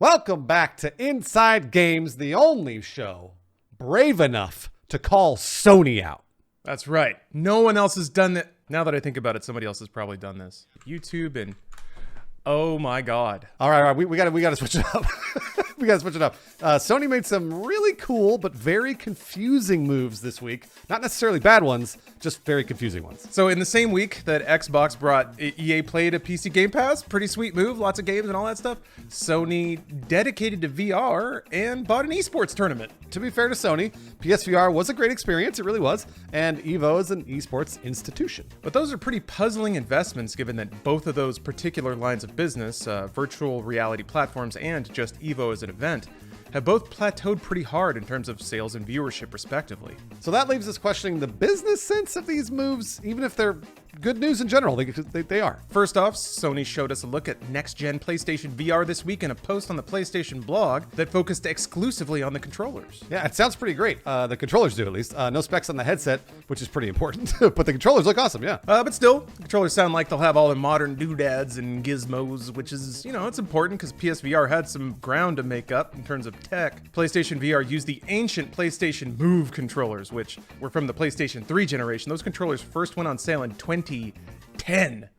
Welcome back to Inside Games, the only show brave enough to call Sony out. That's right. No one else has done that. Now that I think about it, somebody else has probably done this. YouTube and oh my God. All right. We gotta switch it up. We gotta switch it up. Sony made some really cool but very confusing moves this week. Not necessarily bad ones, just very confusing ones. So in the same week that Xbox brought EA Play to PC Game Pass, pretty sweet move, lots of games and all that stuff, Sony dedicated to VR and bought an esports tournament. To be fair to Sony, PSVR was a great experience, it really was, and Evo is an esports institution. But those are pretty puzzling investments given that both of those particular lines of business, virtual reality platforms and just Evo as an event, have both plateaued pretty hard in terms of sales and viewership respectively. So that leaves us questioning the business sense of these moves, even if they're good news in general. They are. First off, Sony showed us a look at next-gen PlayStation VR this week in a post on the PlayStation blog that focused exclusively on the controllers. Yeah, it sounds pretty great. The controllers do, at least. No specs on the headset, which is pretty important. But the controllers look awesome, yeah. But still, the controllers sound like they'll have all the modern doodads and gizmos, which is, it's important because PSVR had some ground to make up in terms of tech. PlayStation VR used the ancient PlayStation Move controllers, which were from the PlayStation 3 generation. Those controllers first went on sale in 2010.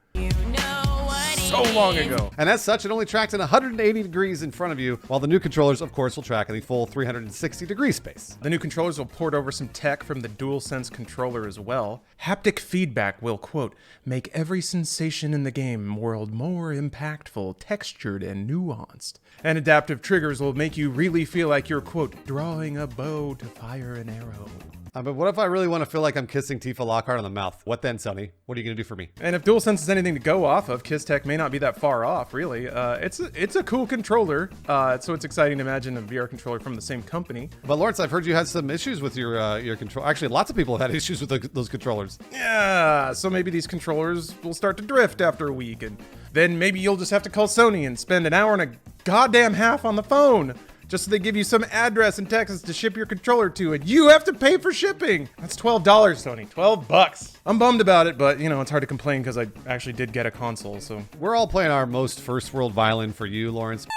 So long ago. And as such, it only tracked in 180 degrees in front of you, while the new controllers, of course, will track in the full 360 degree space. The new controllers will port over some tech from the DualSense controller as well. Haptic feedback will, quote, make every sensation in the game world more impactful, textured, and nuanced. And adaptive triggers will make you really feel like you're, quote, drawing a bow to fire an arrow. But what if I really want to feel like I'm kissing Tifa Lockhart on the mouth? What then, Sony? What are you going to do for me? And if DualSense is anything to go off of, Kiss Tech may not be that far off, really. It's a cool controller, so it's exciting to imagine a VR controller from the same company. But Lawrence, I've heard you had some issues with your control. Actually, lots of people have had issues with those controllers. Yeah, so maybe these controllers will start to drift after a week, and then maybe you'll just have to call Sony and spend an hour and a goddamn half on the phone just so they give you some address in Texas to ship your controller to, and you have to pay for shipping. That's $12, Sony. $12. I'm bummed about it, but it's hard to complain because I actually did get a console, so. We're all playing our most first world violin for you, Lawrence.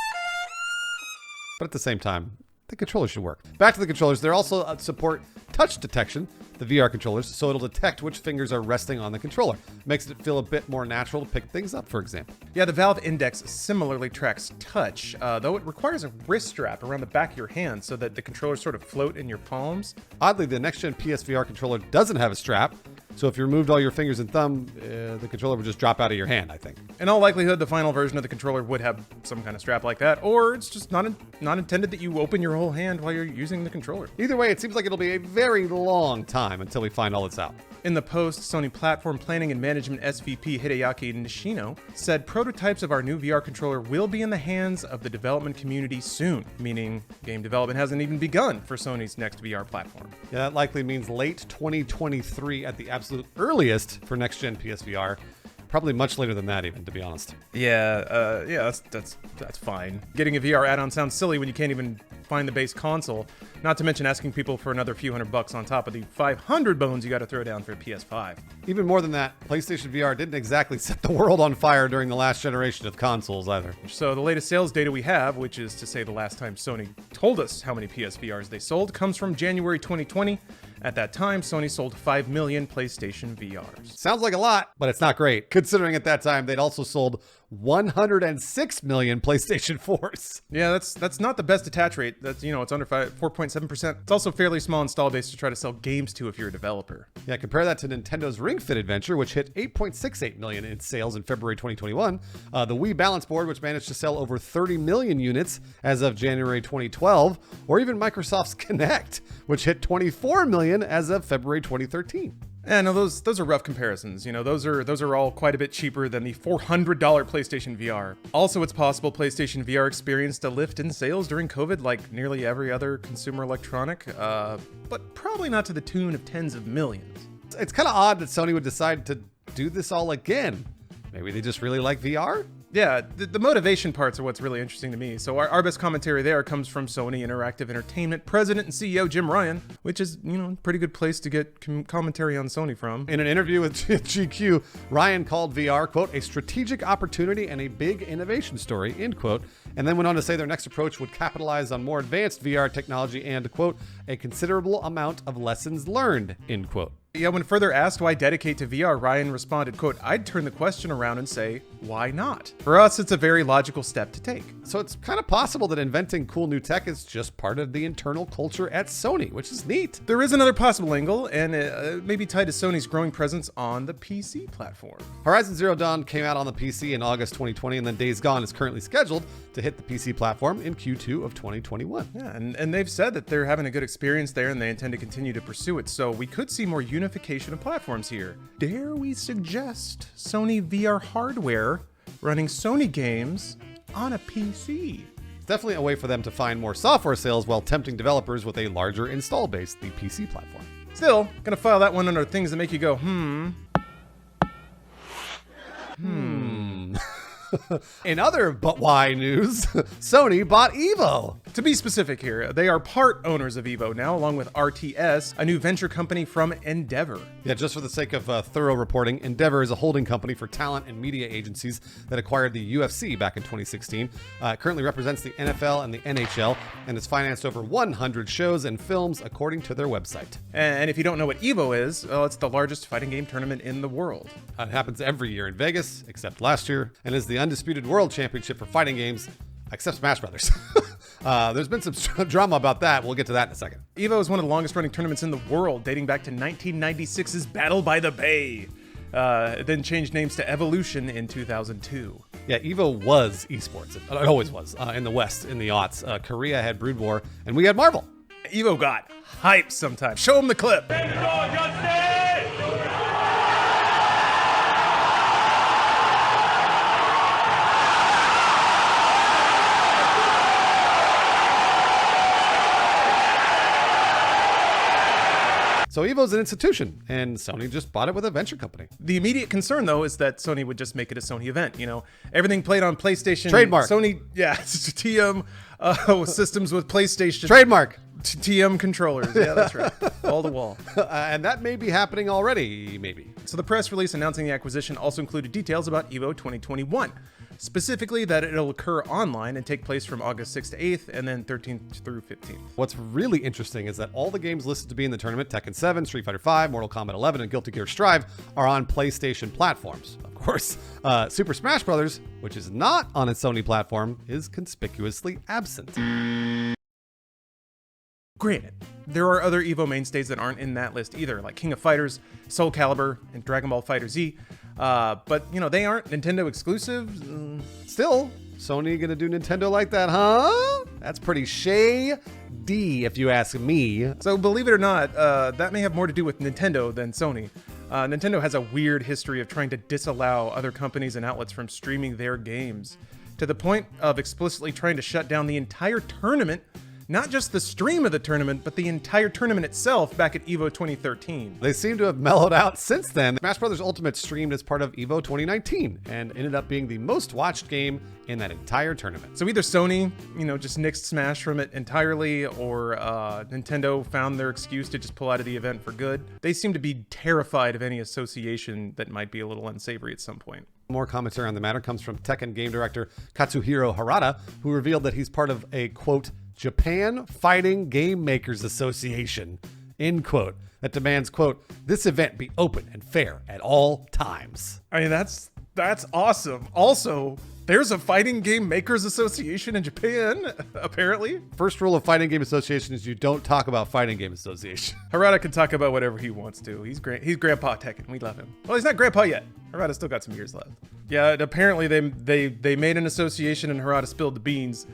But at the same time, the controller should work. Back to the controllers, they also support touch detection, the VR controllers, so it'll detect which fingers are resting on the controller. Makes it feel a bit more natural to pick things up, for example. Yeah, the Valve Index similarly tracks touch, though it requires a wrist strap around the back of your hand so that the controllers sort of float in your palms. Oddly, the next-gen PSVR controller doesn't have a strap, so if you removed all your fingers and thumb, the controller would just drop out of your hand, I think. In all likelihood, the final version of the controller would have some kind of strap like that, or it's just not intended that you open your whole hand while you're using the controller. Either way, it seems like it'll be a very long time until we find all that's out. In the post, Sony Platform Planning and Management SVP Hideaki Nishino said prototypes of our new VR controller will be in the hands of the development community soon, meaning game development hasn't even begun for Sony's next VR platform. Yeah, that likely means late 2023 at the absolute earliest for next-gen PSVR. Probably much later than that, even, to be honest. Yeah, that's fine. Getting a VR add-on sounds silly when you can't even find the base console, not to mention asking people for another few $100 on top of the 500 bones you got to throw down for a PS5. Even more than that, PlayStation VR didn't exactly set the world on fire during the last generation of consoles either. So the latest sales data we have, which is to say the last time Sony told us how many PSVRs they sold, comes from January 2020. At that time, Sony sold 5 million PlayStation VRs. Sounds like a lot, but it's not great, considering at that time they'd also sold 106 million PlayStation 4s. Yeah, that's not the best attach rate. That's, it's under 4.7%. It's also fairly small install base to try to sell games to if you're a developer. Yeah, compare that to Nintendo's Ring Fit Adventure, which hit 8.68 million in sales in February 2021. The Wii Balance Board, which managed to sell over 30 million units as of January 2012, or even Microsoft's Kinect, which hit 24 million as of February 2013. And those are rough comparisons. Those are all quite a bit cheaper than the $400 PlayStation VR. Also, it's possible PlayStation VR experienced a lift in sales during COVID like nearly every other consumer electronic, but probably not to the tune of tens of millions. It's kind of odd that Sony would decide to do this all again. Maybe they just really like VR? Yeah, the motivation parts are what's really interesting to me. So our best commentary there comes from Sony Interactive Entertainment President and CEO Jim Ryan, which is, a pretty good place to get commentary on Sony from. In an interview with GQ, Ryan called VR, quote, a strategic opportunity and a big innovation story, end quote, and then went on to say their next approach would capitalize on more advanced VR technology and, quote, a considerable amount of lessons learned, end quote. Yeah, when further asked why dedicate to VR, Ryan responded, quote, I'd turn the question around and say, why not? For us, it's a very logical step to take. So it's kind of possible that inventing cool new tech is just part of the internal culture at Sony, which is neat. There is another possible angle, and it may be tied to Sony's growing presence on the PC platform. Horizon Zero Dawn came out on the PC in August 2020, and then Days Gone is currently scheduled to hit the PC platform in Q2 of 2021. Yeah, and they've said that they're having a good experience there, and they intend to continue to pursue it, so we could see more unification of platforms here. Dare we suggest Sony VR hardware running Sony games on a PC? It's definitely a way for them to find more software sales while tempting developers with a larger install base, the PC platform. Still, gonna file that one under things that make you go, In other but why news, Sony bought Evo. To be specific here, they are part owners of Evo now, along with RTS, a new venture company from Endeavor. Yeah, just for the sake of thorough reporting, Endeavor is a holding company for talent and media agencies that acquired the UFC back in 2016. It currently represents the NFL and the NHL, and has financed over 100 shows and films, according to their website. And if you don't know what Evo is, well, it's the largest fighting game tournament in the world. It happens every year in Vegas, except last year, and is the undisputed world championship for fighting games, except Smash Brothers. There's been some drama about that. We'll get to that in a second. Evo is one of the longest running tournaments in the world, dating back to 1996's Battle by the Bay. It then changed names to Evolution in 2002. Yeah, Evo was esports. It always was in the West, in the aughts. Korea had Brood War, and we had Marvel. Evo got hype sometimes. Show them the clip. So Evo's an institution, and Sony just bought it with a venture company. The immediate concern, though, is that Sony would just make it a Sony event. Everything played on PlayStation. Trademark. Sony, yeah, TM systems with PlayStation. Trademark. TM controllers. Yeah, that's right. Wall to wall. And that may be happening already, maybe. So the press release announcing the acquisition also included details about Evo 2021. Specifically that it'll occur online and take place from August 6th to 8th and then 13th through 15th. What's really interesting is that all the games listed to be in the tournament, Tekken 7, Street Fighter 5, Mortal Kombat 11, and Guilty Gear Strive, are on PlayStation platforms. Of course, Super Smash Bros., which is not on a Sony platform, is conspicuously absent. Granted, there are other Evo mainstays that aren't in that list either, like King of Fighters, Soul Calibur, and Dragon Ball FighterZ. But, they aren't Nintendo exclusives. Still, Sony gonna do Nintendo like that, huh? That's pretty shady, if you ask me. So believe it or not, that may have more to do with Nintendo than Sony. Nintendo has a weird history of trying to disallow other companies and outlets from streaming their games, to the point of explicitly trying to shut down the entire tournament. Not just the stream of the tournament, but the entire tournament itself back at EVO 2013. They seem to have mellowed out since then. Smash Bros. Ultimate streamed as part of EVO 2019 and ended up being the most watched game in that entire tournament. So either Sony, just nixed Smash from it entirely, or Nintendo found their excuse to just pull out of the event for good. They seem to be terrified of any association that might be a little unsavory at some point. More commentary on the matter comes from Tekken game director Katsuhiro Harada, who revealed that he's part of a, quote, Japan Fighting Game Makers Association, end quote, that demands, quote, this event be open and fair at all times. I mean, that's awesome. Also, there's a Fighting Game Makers Association in Japan, apparently. First rule of Fighting Game Association is you don't talk about Fighting Game Association. Harada can talk about whatever he wants to. He's Grandpa Tekken. We love him. Well, he's not Grandpa yet. Harada's still got some years left. Yeah, apparently they made an association and Harada spilled the beans.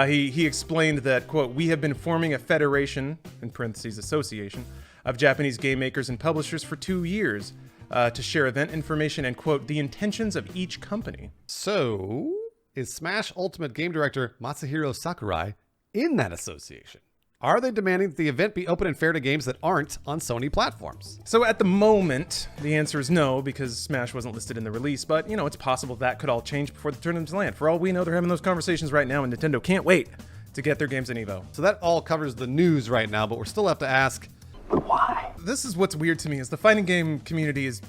He explained that, quote, we have been forming a federation, in parentheses association, of Japanese game makers and publishers for 2 years to share event information and, quote, the intentions of each company. So, is Smash Ultimate game director Masahiro Sakurai in that association? Are they demanding that the event be open and fair to games that aren't on Sony platforms? So at the moment, the answer is no, because Smash wasn't listed in the release, but it's possible that could all change before the tournaments land. For all we know, they're having those conversations right now, and Nintendo can't wait to get their games in Evo. So that all covers the news right now, but we're still have to ask, why? This is what's weird to me, is the fighting game community is,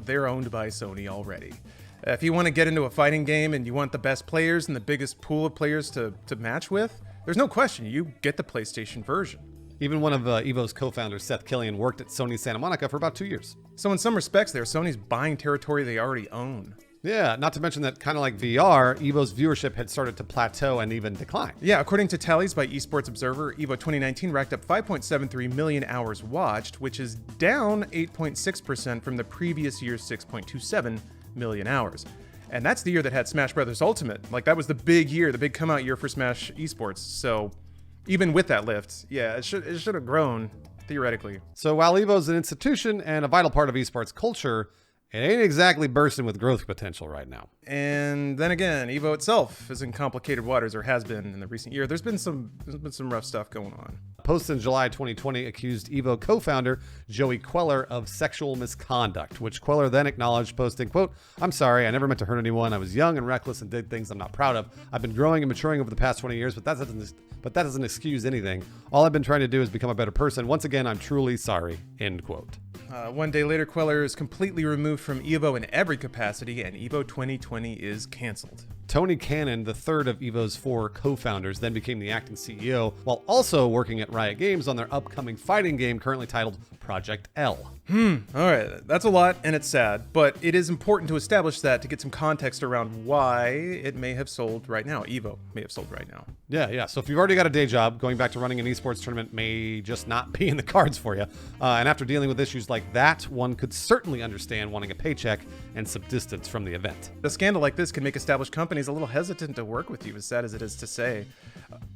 they're owned by Sony already. If you want to get into a fighting game and you want the best players and the biggest pool of players to match with, there's no question, you get the PlayStation version. Even one of Evo's co-founders, Seth Killian, worked at Sony Santa Monica for about 2 years. So in some respects there, Sony's buying territory they already own. Yeah, not to mention that kind of like VR, Evo's viewership had started to plateau and even decline. Yeah, according to tallies by Esports Observer, Evo 2019 racked up 5.73 million hours watched, which is down 8.6% from the previous year's 6.27 million hours. And that's the year that had Smash Bros. Ultimate. Like, that was the big year, the big come-out year for Smash Esports. So even with that lift, yeah, it should have grown, theoretically. So while Evo's an institution and a vital part of esports culture, it ain't exactly bursting with growth potential right now. And then again, Evo itself is in complicated waters, or has been in the recent year. There's been some rough stuff going on. A post in July 2020 accused Evo co-founder Joey Queller of sexual misconduct, which Queller then acknowledged, posting, quote, "I'm sorry, I never meant to hurt anyone. I was young and reckless and did things I'm not proud of. I've been growing and maturing over the past 20 years, but that doesn't excuse anything. All I've been trying to do is become a better person. Once again, I'm truly sorry," end quote. One day later, Queller is completely removed from Evo in every capacity, and Evo 2020 is canceled. Tony Cannon, the third of Evo's 4 co-founders, then became the acting CEO, while also working at Riot Games on their upcoming fighting game currently titled Project L. All right, that's a lot, and it's sad, but it is important to establish that to get some context around why it may have sold right now. Evo may have sold right now. Yeah. So if you've already got a day job, going back to running an esports tournament may just not be in the cards for you. And after dealing with issues like that, one could certainly understand wanting a paycheck and some distance from the event. A scandal like this can make established companies a little hesitant to work with you, as sad as it is to say.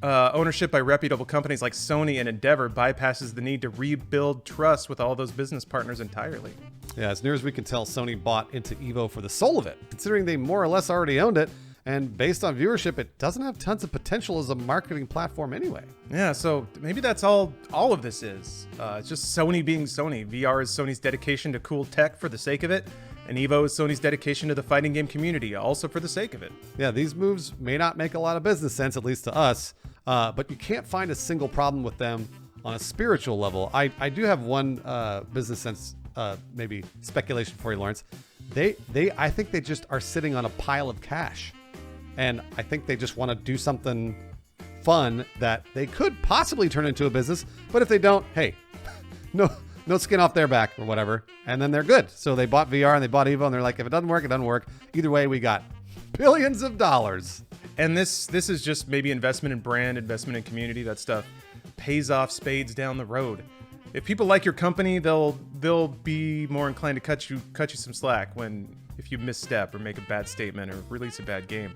Ownership by reputable companies like Sony and Endeavor bypasses the need to rebuild trust with all those business partners entirely. Yeah, as near as we can tell, Sony bought into Evo for the soul of it, considering they more or less already owned it. And based on viewership, it doesn't have tons of potential as a marketing platform anyway. Yeah, so maybe that's all of this is. It's just Sony being Sony. VR is Sony's dedication to cool tech for the sake of it, and Evo is Sony's dedication to the fighting game community, also for the sake of it. Yeah, these moves may not make a lot of business sense, at least to us, but you can't find a single problem with them on a spiritual level. I do have one business sense, maybe speculation for you, Lawrence. I think they just are sitting on a pile of cash. And I think they just want to do something fun that they could possibly turn into a business. But if they don't, hey, no skin off their back or whatever. And then they're good. So they bought VR and they bought Evo and they're like, if it doesn't work, it doesn't work. Either way, we got billions of dollars. And this is just maybe investment in brand, investment in community. That stuff pays off spades down the road. If people like your company, they'll be more inclined to cut you some slack if you misstep or make a bad statement or release a bad game.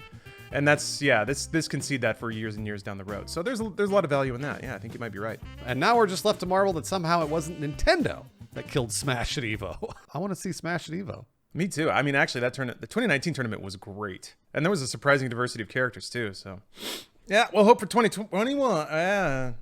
And this concede that for years and years down the road. So there's a lot of value in that. Yeah, I think you might be right. And now we're just left to marvel that somehow it wasn't Nintendo that killed Smash at Evo. I want to see Smash at Evo. Me too. I mean, actually, the 2019 tournament was great. And there was a surprising diversity of characters too. So yeah, we'll hope for 2021.